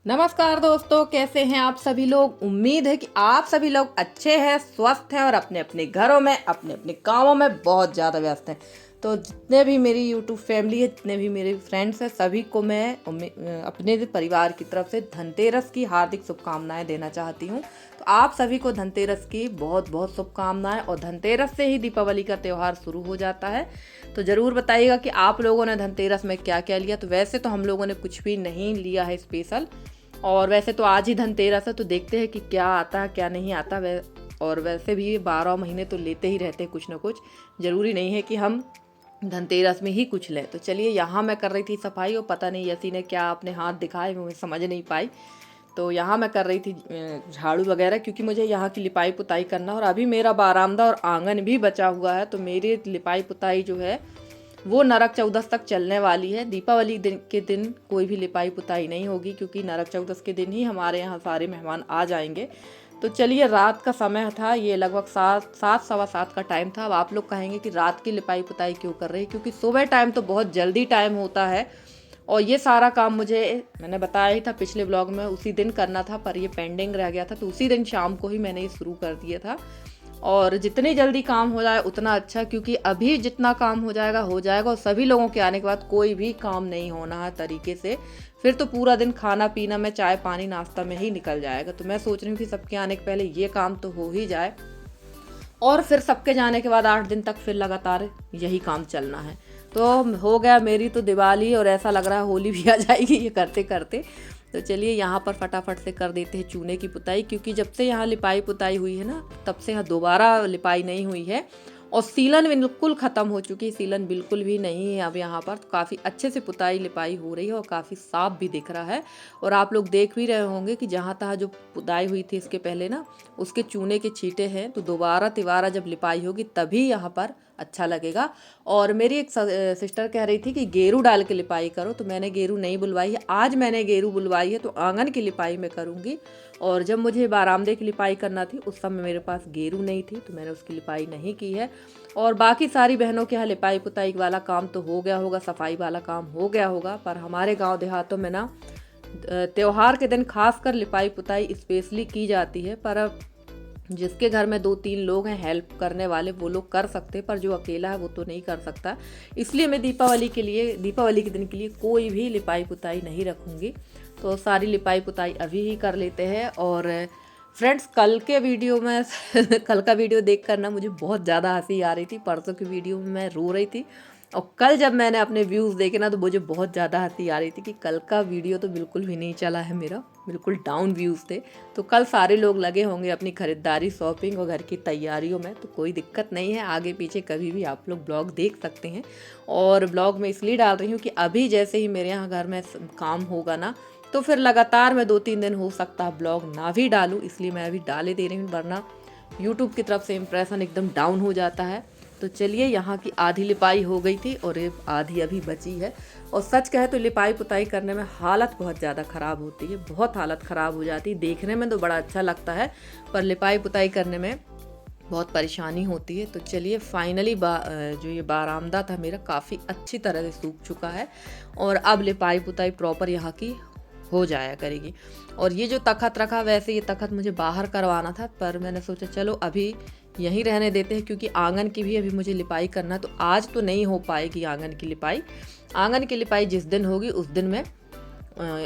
नमस्कार दोस्तों, कैसे हैं आप सभी लोग। उम्मीद है कि आप सभी लोग अच्छे हैं, स्वस्थ हैं और अपने अपने घरों में अपने अपने कामों में बहुत ज़्यादा व्यस्त हैं। तो जितने भी मेरी यूट्यूब फैमिली है, जितने भी मेरे फ्रेंड्स हैं, सभी को मैं अपने परिवार की तरफ से धनतेरस की हार्दिक शुभकामनाएं देना चाहती हूँ। तो आप सभी को धनतेरस की बहुत बहुत शुभकामनाएं। और धनतेरस से ही दीपावली का त्यौहार शुरू हो जाता है। तो ज़रूर बताइएगा कि आप लोगों ने धनतेरस में क्या क्या लिया। तो वैसे तो हम लोगों ने कुछ भी नहीं लिया है स्पेशल, और वैसे तो आज ही धनतेरस है, तो देखते हैं कि क्या आता है क्या नहीं आता। और वैसे भी 12 महीने तो लेते ही रहते हैं कुछ ना कुछ, ज़रूरी नहीं है कि हम धनतेरस में ही कुछ लें। तो चलिए, यहाँ मैं कर रही थी सफाई और पता नहीं यसी ने क्या अपने हाथ दिखाए, मैं समझ नहीं पाई। तो यहाँ मैं कर रही थी झाड़ू वगैरह, क्योंकि मुझे यहाँ की लिपाई पुताई करना। और अभी मेरा बारामदा और आंगन भी बचा हुआ है, तो मेरी लिपाई पुताई जो है वो नरक चौदस तक चलने वाली है। दीपावली के दिन कोई भी लिपाई पुताई नहीं होगी, क्योंकि नरक चौदस के दिन ही हमारे यहाँ सारे मेहमान आ जाएंगे। तो चलिए, रात का समय था, ये लगभग 7 सवा 7 का टाइम था। अब आप लोग कहेंगे कि रात की लिपाई पुताई क्यों कर रही है, क्योंकि सुबह टाइम तो बहुत जल्दी टाइम होता है। और ये सारा काम मैंने बताया ही था पिछले ब्लॉग में, उसी दिन करना था, पर ये पेंडिंग रह गया था। तो उसी दिन शाम को ही मैंने ये शुरू कर दिया था। और जितनी जल्दी काम हो जाए उतना अच्छा, क्योंकि अभी जितना काम हो जाएगा और सभी लोगों के आने के बाद कोई भी काम नहीं होना है तरीके से। फिर तो पूरा दिन खाना पीना में, चाय पानी नाश्ता में ही निकल जाएगा। तो मैं सोच रही हूँ कि सबके आने के पहले ये काम तो हो ही जाए, और फिर सबके जाने के बाद 8 दिन तक फिर लगातार यही काम चलना है। तो हो गया मेरी तो दिवाली, और ऐसा लग रहा है होली भी आ जाएगी ये करते करते। तो चलिए, यहाँ पर फटाफट से कर देते हैं चूने की पुताई, क्योंकि जब से यहाँ लिपाई पुताई हुई है ना, तब से यहाँ दोबारा लिपाई नहीं हुई है। और सीलन बिल्कुल ख़त्म हो चुकी है, सीलन बिल्कुल भी नहीं है अब यहाँ पर। तो काफ़ी अच्छे से पुताई लिपाई हो रही है और काफ़ी साफ भी दिख रहा है। और आप लोग देख भी रहे होंगे कि जहाँ तहाँ जो पुताई हुई थी इसके पहले ना, उसके चूने के छींटे हैं। तो दोबारा तिबारा जब लिपाई होगी तभी यहाँ पर अच्छा लगेगा। और मेरी एक सिस्टर कह रही थी कि गेरू डाल के लिपाई करो, तो मैंने गेरू नहीं बुलवाई है। आज मैंने गेरू बुलवाई है, तो आंगन की लिपाई मैं करूँगी। और जब मुझे बारामदे की लिपाई करना थी उस समय मेरे पास गेरू नहीं थी, तो मैंने उसकी लिपाई नहीं की है। और बाकी सारी बहनों के यहाँ लिपाई पुताई वाला काम तो हो गया होगा, सफाई वाला काम हो गया होगा। पर हमारे गांव देहातों में ना त्योहार के दिन खासकर लिपाई पुताई स्पेशली की जाती है। पर अब जिसके घर में 2-3 लोग हैं हेल्प करने वाले, वो लोग कर सकते, पर जो अकेला है वो तो नहीं कर सकता। इसलिए मैं दीपावली के दिन के लिए कोई भी लिपाई पुताई नहीं रखूँगी। तो सारी लिपाई पुताई अभी ही कर लेते हैं। और फ्रेंड्स, कल के वीडियो में कल का वीडियो देख कर ना मुझे बहुत ज़्यादा हंसी आ रही थी। परसों की वीडियो में मैं रो रही थी, और कल जब मैंने अपने व्यूज़ देखे ना, तो मुझे बहुत ज़्यादा हंसी आ रही थी कि कल का वीडियो तो बिल्कुल भी नहीं चला है मेरा, बिल्कुल डाउन व्यूज़ थे। तो कल सारे लोग लगे होंगे अपनी ख़रीदारी, शॉपिंग और घर की तैयारियों में। तो कोई दिक्कत नहीं है, आगे पीछे कभी भी आप लोग ब्लॉग देख सकते हैं। और ब्लॉग में इसलिए डाल रही हूँ कि अभी जैसे ही मेरे यहाँ घर में काम होगा ना, तो फिर लगातार मैं 2-3 दिन हो सकता है ब्लॉग ना भी डालूँ, इसलिए मैं अभी डाले दे रही हूँ, वरना यूट्यूब की तरफ से इम्प्रेशन एकदम डाउन हो जाता है। तो चलिए, यहाँ की आधी लिपाई हो गई थी और ये आधी अभी बची है। और सच कहे तो लिपाई पुताई करने में हालत बहुत ज़्यादा ख़राब होती है, बहुत हालत ख़राब हो जाती है। देखने में तो बड़ा अच्छा लगता है, पर लिपाई पुताई करने में बहुत परेशानी होती है। तो चलिए, फाइनली जो ये बारामदा था मेरा काफ़ी अच्छी तरह से सूख चुका है, और अब लिपाई पुताई प्रॉपर यहाँ की हो जाया करेगी। और ये जो तखत रखा, वैसे ये तखत मुझे बाहर करवाना था, पर मैंने सोचा चलो अभी यहीं रहने देते हैं, क्योंकि आंगन की भी अभी मुझे लिपाई करना है। तो आज तो नहीं हो पाएगी आंगन की लिपाई। आंगन की लिपाई जिस दिन होगी उस दिन मैं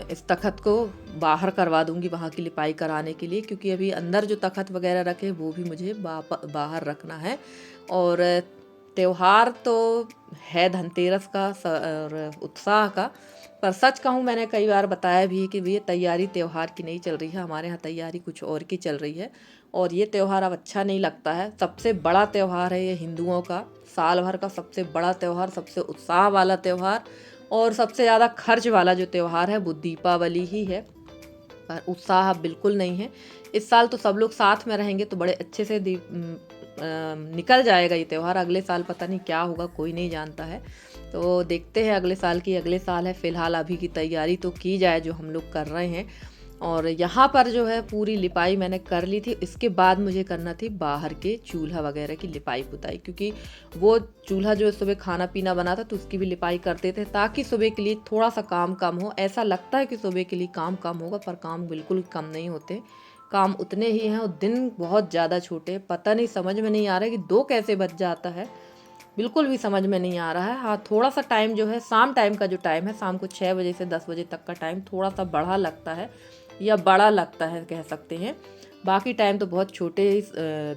इस तखत को बाहर करवा दूंगी वहाँ की लिपाई कराने के लिए, क्योंकि अभी अंदर जो तखत वगैरह रखे वो भी मुझे बाहर रखना है। और त्यौहार तो है धनतेरस का और उत्साह का, पर सच कहूँ, मैंने कई बार बताया भी है कि ये तैयारी त्यौहार की नहीं चल रही है, हमारे यहाँ तैयारी कुछ और की चल रही है। और ये त्यौहार अब अच्छा नहीं लगता है। सबसे बड़ा त्यौहार है ये हिंदुओं का, साल भर का सबसे बड़ा त्यौहार, सबसे उत्साह वाला त्यौहार, और सबसे ज़्यादा खर्च वाला जो त्यौहार है वो दीपावली ही है। पर उत्साह बिल्कुल नहीं है। इस साल तो सब लोग साथ में रहेंगे तो बड़े अच्छे से निकल जाएगा ये त्यौहार। अगले साल पता नहीं क्या होगा, कोई नहीं जानता है। तो देखते हैं अगले साल है। फ़िलहाल अभी की तैयारी तो की जाए जो हम लोग कर रहे हैं। और यहाँ पर जो है पूरी लिपाई मैंने कर ली थी। इसके बाद मुझे करना थी बाहर के चूल्हा वगैरह की लिपाई पुताई, क्योंकि वो चूल्हा जो है सुबह खाना पीना बना था तो उसकी भी लिपाई करते थे, ताकि सुबह के लिए थोड़ा सा काम कम हो। ऐसा लगता है कि सुबह के लिए काम कम होगा, पर काम बिल्कुल कम नहीं होते, काम उतने ही हैं और दिन बहुत ज़्यादा छोटे। पता नहीं, समझ में नहीं आ रहा है कि 2 कैसे बच जाता है, बिल्कुल भी समझ में नहीं आ रहा है। हाँ, थोड़ा सा टाइम जो है शाम टाइम का जो टाइम है, शाम को 6 बजे से 10 बजे तक का टाइम थोड़ा सा बढ़ा लगता है या बड़ा लगता है कह सकते हैं। बाकी टाइम तो बहुत छोटे,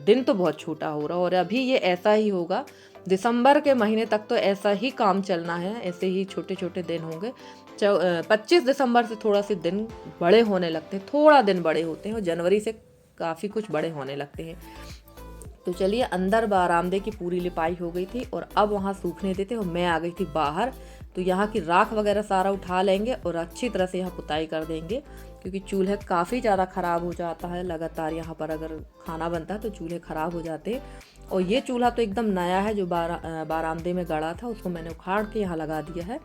दिन तो बहुत छोटा हो रहा, और अभी ये ऐसा ही होगा। दिसंबर के महीने तक तो ऐसा ही काम चलना है, ऐसे ही छोटे छोटे दिन होंगे। 25 दिसंबर से थोड़ा से दिन बड़े होने लगते हैं, थोड़ा दिन बड़े होते हैं, और जनवरी से काफ़ी कुछ बड़े होने लगते हैं। तो चलिए, अंदर बरामदे की पूरी लिपाई हो गई थी और अब वहाँ सूखने देते, और मैं आ गई थी बाहर। तो यहाँ की राख वगैरह सारा उठा लेंगे और अच्छी तरह से यहाँ पुताई कर देंगे, क्योंकि चूल्हे काफ़ी ज़्यादा ख़राब हो जाता है लगातार। यहाँ पर अगर खाना बनता है तो चूल्हे ख़राब हो जाते हैं। और ये चूल्हा तो एकदम नया है, जो बारामदे में गड़ा था उसको मैंने उखाड़ के यहाँ लगा दिया है।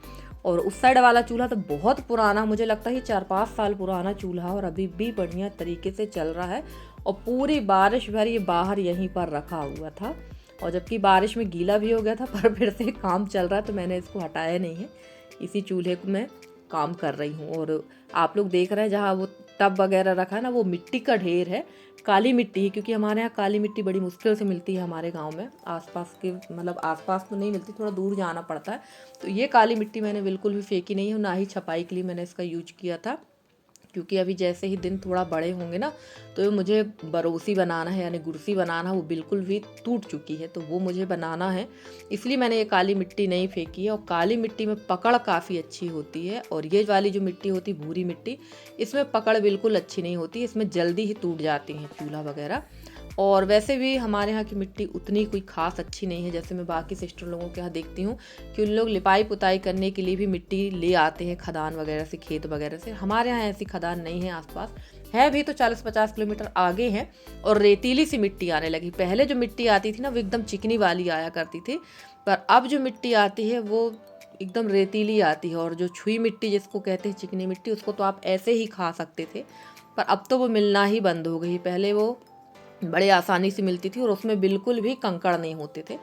और उस साइड वाला चूल्हा तो बहुत पुराना, मुझे लगता है 4-5 साल पुराना चूल्हा, और अभी भी बढ़िया तरीके से चल रहा है। और पूरी बारिश भर ये बाहर यहीं पर रखा हुआ था, और जबकि बारिश में गीला भी हो गया था, पर फिर से काम चल रहा है तो मैंने इसको हटाया नहीं है। इसी चूल्हे को मैं काम कर रही हूँ। और आप लोग देख रहे हैं जहाँ वो टब वगैरह रखा है ना, वो मिट्टी का ढेर है, काली मिट्टी है, क्योंकि हमारे यहाँ काली मिट्टी बड़ी मुश्किल से मिलती है हमारे गांव में। आसपास के, मतलब आसपास तो नहीं मिलती, थोड़ा दूर जाना पड़ता है। तो ये काली मिट्टी मैंने बिल्कुल भी फेंकी नहीं है, ना ही छपाई के लिए मैंने इसका यूज किया था, क्योंकि अभी जैसे ही दिन थोड़ा बड़े होंगे ना, तो मुझे बरोसी बनाना है, यानी गुरसी बनाना, वो बिल्कुल भी टूट चुकी है, तो वो मुझे बनाना है। इसलिए मैंने ये काली मिट्टी नहीं फेंकी है। और काली मिट्टी में पकड़ काफ़ी अच्छी होती है, और ये वाली जो मिट्टी होती है भूरी मिट्टी, इसमें पकड़ बिल्कुल अच्छी नहीं होती, इसमें जल्दी ही टूट जाती हैं चूल्हा वगैरह। और वैसे भी हमारे यहाँ की मिट्टी उतनी कोई खास अच्छी नहीं है, जैसे मैं बाकी सिस्टर लोगों के यहाँ देखती हूँ कि उन लोग लिपाई पुताई करने के लिए भी मिट्टी ले आते हैं खदान वगैरह से, खेत वगैरह से। हमारे यहाँ ऐसी खदान नहीं है, आसपास है भी तो 40-50 किलोमीटर आगे है, और रेतीली सी मिट्टी आने लगी। पहले जो मिट्टी आती थी ना, वो एकदम चिकनी वाली आया करती थी, पर अब जो मिट्टी आती है वो एकदम रेतीली आती है। और जो छुई मिट्टी जिसको कहते हैं, चिकनी मिट्टी, उसको तो आप ऐसे ही खा सकते थे, पर अब तो वो मिलना ही बंद हो गई। पहले वो बड़े आसानी से मिलती थी और उसमें बिल्कुल भी कंकड़ नहीं होते थे।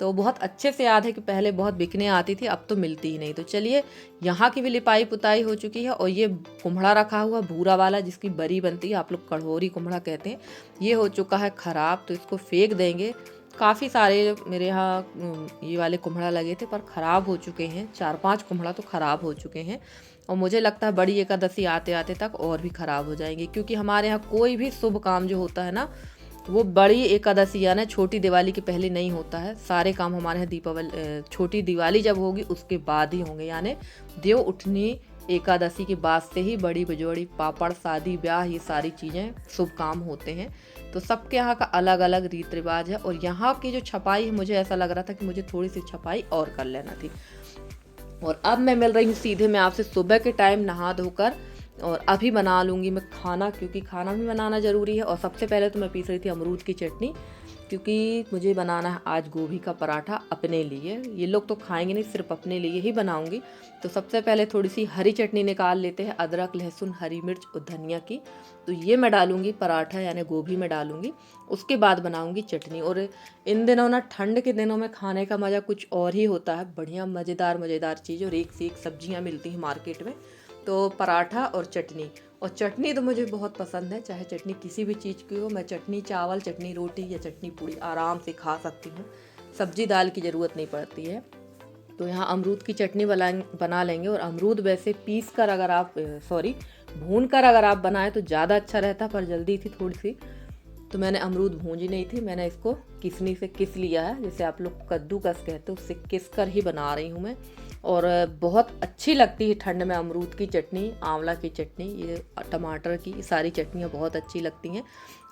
तो बहुत अच्छे से याद है कि पहले बहुत बिकने आती थी, अब तो मिलती ही नहीं। तो चलिए, यहाँ की भी लिपाई पुताई हो चुकी है, और ये कुम्हड़ा रखा हुआ भूरा वाला जिसकी बरी बनती है, आप लोग कढ़ोरी कुम्हड़ा कहते हैं, ये हो चुका है ख़राब, तो इसको फेंक देंगे। काफ़ी सारे मेरे यहाँ ये वाले कुम्हड़ा लगे थे, पर ख़राब हो चुके हैं। 4-5 कुम्हड़ा तो ख़राब हो चुके हैं, और मुझे लगता है बड़ी एकादशी आते आते तक और भी ख़राब हो जाएंगे, क्योंकि हमारे यहाँ कोई भी शुभ काम जो होता है ना, वो बड़ी एकादशी यानी छोटी दिवाली के पहले नहीं होता है। सारे काम हमारे यहाँ दीपावली, छोटी दिवाली जब होगी उसके बाद ही होंगे, यानी देव उठनी एकादशी के बाद से ही बड़ी बजोड़ी, पापड़, शादी ब्याह, ये सारी चीज़ें शुभ काम होते हैं। तो सबके यहाँ का अलग अलग रीत रिवाज है। और यहाँ की जो छपाई है, मुझे ऐसा लग रहा था कि मुझे थोड़ी सी छपाई और कर लेना थी। और अब मैं मिल रही हूँ सीधे मैं आपसे सुबह के टाइम नहा धोकर, और अभी बना लूँगी मैं खाना, क्योंकि खाना भी बनाना ज़रूरी है। और सबसे पहले तो मैं पीस रही थी अमरूद की चटनी, क्योंकि मुझे बनाना है आज गोभी का पराठा अपने लिए। ये लोग तो खाएंगे नहीं, सिर्फ अपने लिए ही बनाऊंगी। तो सबसे पहले थोड़ी सी हरी चटनी निकाल लेते हैं, अदरक, लहसुन, हरी मिर्च और धनिया की। तो ये मैं डालूंगी पराठा, यानी गोभी में डालूंगी, उसके बाद बनाऊंगी चटनी। और इन दिनों ना, ठंड के दिनों में खाने का मज़ा कुछ और ही होता है, बढ़िया मज़ेदार मज़ेदार चीज़, और एक से एक सब्जियाँ मिलती हैं मार्केट में। तो पराठा और चटनी, और चटनी तो मुझे बहुत पसंद है, चाहे चटनी किसी भी चीज़ की हो। मैं चटनी चावल, चटनी रोटी या चटनी पूड़ी आराम से खा सकती हूँ, सब्जी दाल की ज़रूरत नहीं पड़ती है। तो यहाँ अमरूद की चटनी बना लेंगे। और अमरूद वैसे पीस कर अगर आप भून कर अगर आप बनाएं तो ज़्यादा अच्छा रहता, पर जल्दी थी थोड़ी सी, तो मैंने अमरूद भूंजी नहीं थी, मैंने इसको किसनी से किस लिया है, जैसे आप लोग कद्दूकस कहते हो, उससे किस कर ही बना रही हूँ मैं। और बहुत अच्छी लगती है ठंड में अमरूद की चटनी, आंवला की चटनी, ये टमाटर की, ये सारी चटनियाँ बहुत अच्छी लगती हैं।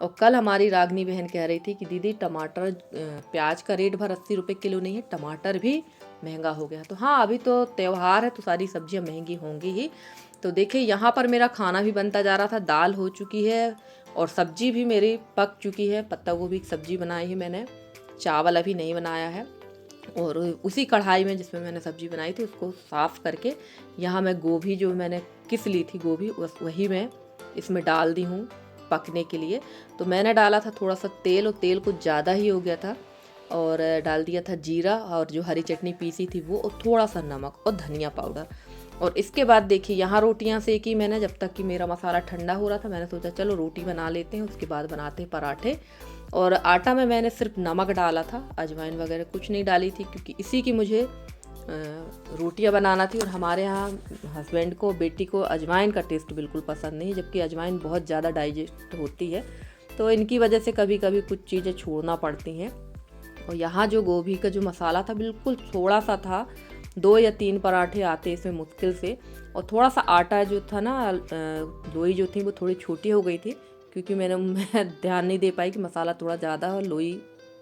और कल हमारी रागनी बहन कह रही थी कि दीदी टमाटर, प्याज का रेट भर 80 रुपये किलो नहीं है, टमाटर भी महंगा हो गया। तो हाँ, अभी तो त्यौहार है तो सारी सब्जियाँ महंगी होंगी ही। तो देखिए, यहाँ पर मेरा खाना भी बनता जा रहा था, दाल हो चुकी है और सब्जी भी मेरी पक चुकी है। पत्ता गोभी की सब्जी बनाई है मैंने, चावल अभी नहीं बनाया है। और उसी कढ़ाई में जिसमें मैंने सब्जी बनाई थी उसको साफ़ करके, यहाँ मैं गोभी जो मैंने किस ली थी गोभी, वही मैं इसमें डाल दी हूँ पकने के लिए। तो मैंने डाला था थोड़ा सा तेल, और तेल कुछ ज़्यादा ही हो गया था, और डाल दिया था जीरा और जो हरी चटनी पीसी थी वो, और थोड़ा सा नमक और धनिया पाउडर। और इसके बाद देखिए यहाँ रोटियाँ सेकी मैंने, जब तक कि मेरा मसाला ठंडा हो रहा था मैंने सोचा चलो रोटी बना लेते हैं, उसके बाद बनाते हैं पराठे। और आटा में मैंने सिर्फ नमक डाला था, अजवाइन वगैरह कुछ नहीं डाली थी, क्योंकि इसी की मुझे रोटियां बनाना थी। और हमारे यहाँ हस्बैंड को, बेटी को अजवाइन का टेस्ट बिल्कुल पसंद नहीं है, जबकि अजवाइन बहुत ज़्यादा डाइजेस्ट होती है, तो इनकी वजह से कभी कभी कुछ चीज़ें छोड़ना पड़ती हैं। और यहाँ जो गोभी का जो मसाला था बिल्कुल थोड़ा सा था, 2 या 3 पराठे आते इसमें मुश्किल से। और थोड़ा सा आटा जो था ना, लोई जो थी वो थोड़ी छोटी हो गई थी, क्योंकि मैं ध्यान नहीं दे पाई कि मसाला थोड़ा ज़्यादा और लोई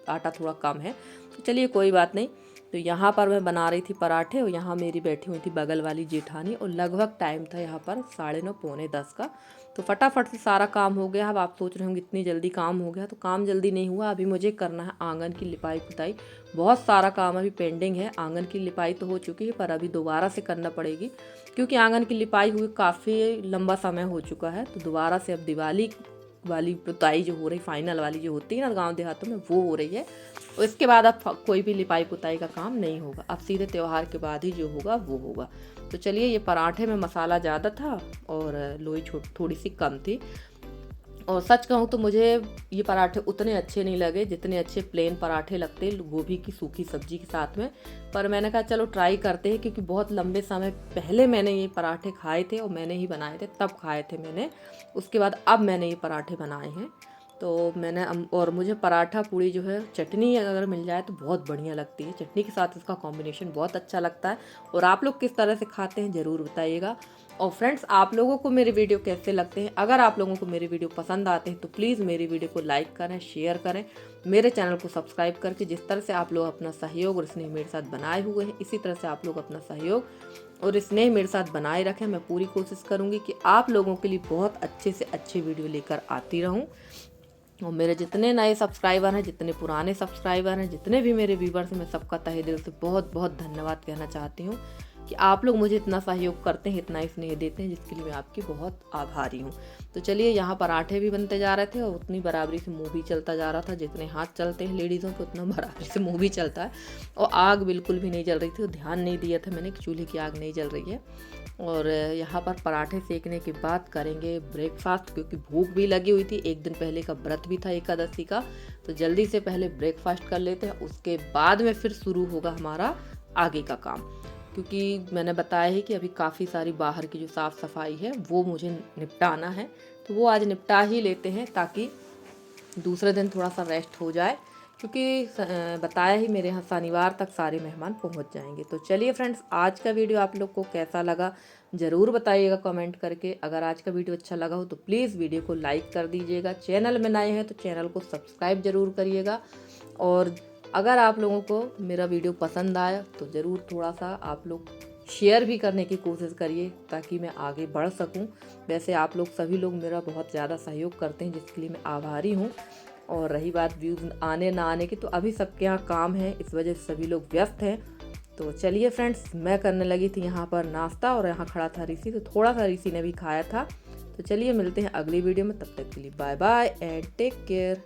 आटा थोड़ा कम है। तो चलिए कोई बात नहीं। तो यहाँ पर मैं बना रही थी पराठे, और यहाँ मेरी बैठी हुई थी बगल वाली जेठानी, और लगभग टाइम था यहाँ पर 9:30 पौने 10 का। तो फटाफट से सारा काम हो गया। अब आप सोच रहे होंगे इतनी जल्दी काम हो गया, तो काम जल्दी नहीं हुआ। अभी मुझे करना है आंगन की लिपाई पुताई, बहुत सारा काम अभी पेंडिंग है। आंगन की लिपाई तो हो चुकी है, पर अभी दोबारा से करना पड़ेगी, क्योंकि आंगन की लिपाई हुई काफ़ी लंबा समय हो चुका है। तो दोबारा से अब दिवाली वाली पुताई जो हो रही, फाइनल वाली जो होती है ना गांव देहातों में, वो हो रही है। और इसके बाद अब कोई भी लिपाई पुताई का काम नहीं होगा, अब सीधे त्यौहार के बाद ही जो होगा वो होगा। तो चलिए, ये पराठे में मसाला ज़्यादा था और लोई थोड़ी सी कम थी। और सच कहूँ तो मुझे ये पराठे उतने अच्छे नहीं लगे जितने अच्छे प्लेन पराठे लगते गोभी की सूखी सब्जी के साथ में। पर मैंने कहा चलो ट्राई करते हैं, क्योंकि बहुत लंबे समय पहले मैंने ये पराठे खाए थे, और मैंने ही बनाए थे, तब खाए थे मैंने। उसके बाद अब मैंने ये पराठे बनाए हैं। तो मैंने और मुझे पराठा पूड़ी जो है, चटनी अगर मिल जाए तो बहुत बढ़िया लगती है। चटनी के साथ इसका कॉम्बिनेशन बहुत अच्छा लगता है। और आप लोग किस तरह से खाते हैं ज़रूर बताइएगा। और फ्रेंड्स, आप लोगों को मेरे वीडियो कैसे लगते हैं? अगर आप लोगों को मेरे वीडियो पसंद आते हैं तो प्लीज़ मेरी वीडियो को लाइक करें, शेयर करें, मेरे चैनल को सब्सक्राइब करके। जिस तरह से आप लोग अपना सहयोग और स्नेह मेरे साथ बनाए हुए हैं, इसी तरह से आप लोग अपना सहयोग और स्नेह मेरे साथ बनाए रखें। मैं पूरी कोशिश करूँगी कि आप लोगों के लिए बहुत अच्छे से अच्छे वीडियो लेकर आती रहूँ। और मेरे जितने नए सब्सक्राइबर हैं, जितने पुराने सब्सक्राइबर हैं, जितने भी मेरे व्यूवर्स हैं, मैं सबका तहे दिल से बहुत बहुत धन्यवाद कहना चाहती हूँ कि आप लोग मुझे इतना सहयोग करते हैं, इतना स्नेह देते हैं, जिसके लिए मैं आपकी बहुत आभारी हूँ। तो चलिए, यहाँ पराठे भी बनते जा रहे थे और उतनी बराबरी से मुँह भी चलता जा रहा था। जितने हाथ चलते हैं लेडीज़ों को, उतना बराबरी से मुँह भी चलता है। और आग बिल्कुल भी नहीं जल रही थी, और ध्यान नहीं दिया था मैंने कि चूल्हे की आग नहीं जल रही है। और यहाँ पर पराठे सेकने के बाद करेंगे ब्रेकफास्ट, क्योंकि भूख भी लगी हुई थी। एक दिन पहले का व्रत भी था एकादशी का, तो जल्दी से पहले ब्रेकफास्ट कर लेते हैं, उसके बाद में फिर शुरू होगा हमारा आगे का काम। क्योंकि मैंने बताया है कि अभी काफ़ी सारी बाहर की जो साफ़ सफाई है वो मुझे निपटाना है, तो वो आज निपटा ही लेते हैं, ताकि दूसरे दिन थोड़ा सा रेस्ट हो जाए। क्योंकि बताया ही, मेरे यहाँ शनिवार तक सारे मेहमान पहुँच जाएंगे। तो चलिए फ्रेंड्स, आज का वीडियो आप लोग को कैसा लगा ज़रूर बताइएगा कमेंट करके। अगर आज का वीडियो अच्छा लगा हो तो प्लीज़ वीडियो को लाइक कर दीजिएगा। चैनल में नए हैं तो चैनल को सब्सक्राइब ज़रूर करिएगा। और अगर आप लोगों को मेरा वीडियो पसंद आया तो ज़रूर थोड़ा सा आप लोग शेयर भी करने की कोशिश करिए, ताकि मैं आगे बढ़ सकूं। वैसे आप लोग सभी लोग मेरा बहुत ज़्यादा सहयोग करते हैं, जिसके लिए मैं आभारी हूं। और रही बात व्यूज़ आने ना आने की, तो अभी सबके यहाँ काम है, इस वजह से सभी लोग व्यस्त हैं। तो चलिए फ्रेंड्स, मैं करने लगी थी यहाँ पर नाश्ता, और यहाँ खड़ा था ऋषि, तो थोड़ा सा ऋषि ने भी खाया था। तो चलिए, मिलते हैं अगली वीडियो में, तब तक के लिए bye bye and take care.